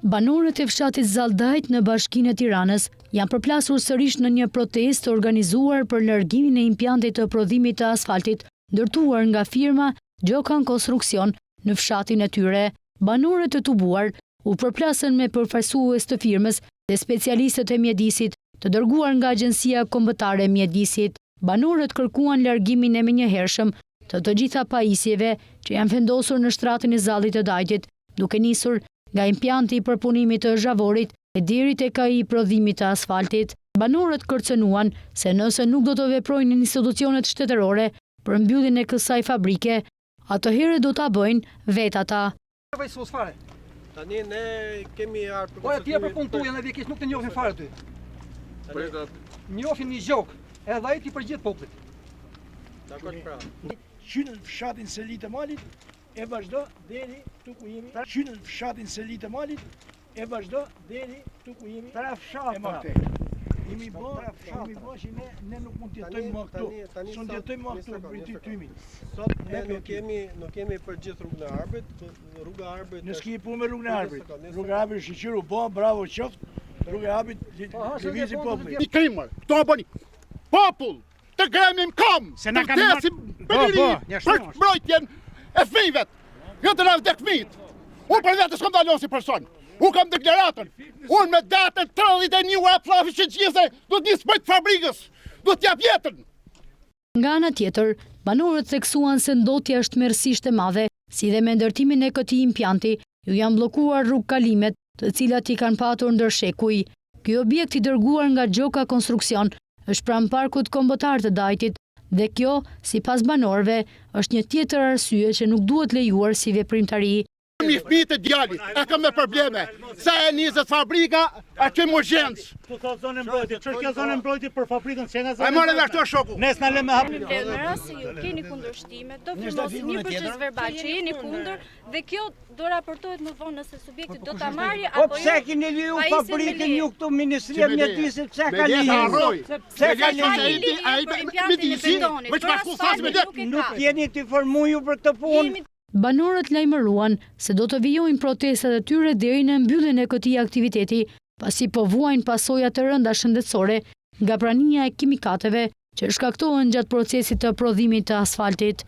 Banorët e fshatit Zaldajt në bashkinë e Tiranës janë përplasur sërish në një protestë organizuar për largimin e impjantit të prodhimit të asfaltit ndërtuar nga firma Gjokan Konstruksion në fshatin e tyre. Banorët të tubuar u përplasën me përfaqësues të firmës dhe specialistët e mjedisit të dërguar nga Agjencia Kombëtare e Mjedisit. Banorët kërkuan largimin e menjëhershëm të gjitha pajisjeve që janë vendosur në shtratin e Zallit të Dajtit, duke nisur nga impjanti i përpunimit të zhavorit e deri tek ai i prodhimit të asfaltit. Banorët kërcënuan se nëse nuk do të veprojnë institucionet shtetërore për mbylljen e kësaj fabrike, atëherë do ta bëjnë vetë ata. Tani ne kemi ardhur për Po atje për punë tuaj edhe keq nuk të njohin fare ty. Njohin një gjok, edhe ai ti për gjithë popullit. Dakor pra. Qynë në fshatin Selit e Malit e vazhdo deri tu ku jemi. Qynë në fshatin Selit e Malit e vazhdo deri tu ku jemi. Tra fshatra. Jemi bë që ne nuk mund të jetojmë më këtu. S'mund të jetojmë më këtu për ty tymi. Sot ne nuk kemi për gjithë rrugën e Arbërit, rruga e Arbërit. Ne s'kemi punë me rrugën e Arbërit. Rruga e Arbërit shiqyru po, bravo qoftë. Rruga e Arbërit lëvizi populli. I krimër, këto më bëni popull të gremim kam, të vdesim për mbrojtjen e fëmijëve, jo të na vdek fëmijët. Unë për vetë s'kam dalon si person. Unë kam deklaratën. Unë me datën 31 aplafi që gjithë do të nisë bëjt fabrikës, do t'jap jetën. Nga ana tjetër, banorët theksuan se ndotja është merrsisht e madhe, si dhe me ndërtimin e këtij impjanti, ju janë bllokuar rrugkalimet, të cilat i kanë patur ndër shekuj. Ky objekt i dërguar nga Gjoka Konstruksion është pranë parkut kombëtar të Dajtit dhe kjo, sipas banorëve, është një tjetër arsye që nuk duhet lejuar si veprimtari. Mi fëmijët e djalit, e kam me probleme. Sa e nizet fabrika, e kem urgjencë. Tu ka zonë mbrojtje, ç'është kjo zonë mbrojtje për fabrikën, që nga zonë. Ai morën ashtu shoku. Nes na lëmë hap. Në rast se ju keni kundërshtime, do firmosni një proces verbal që jeni kundër dhe kjo do raportohet më vonë nëse subjekti do ta marrë apo jo. Po pse keni leju fabrikën ju këtu Ministria e Mjedisit, pse ka leju? Pse ka leju? Ai mjedisi, më çfarë kusas me det? Nuk jeni të informuar për këtë punë. Banorët lajmëruan se do të vijojnë protestat e tyre deri në mbylljen e këtij aktiviteti, pasi po vuajnë pasoja të rënda shëndetësore nga prania e kimikateve që shkaktohen gjatë procesit të prodhimit të asfaltit.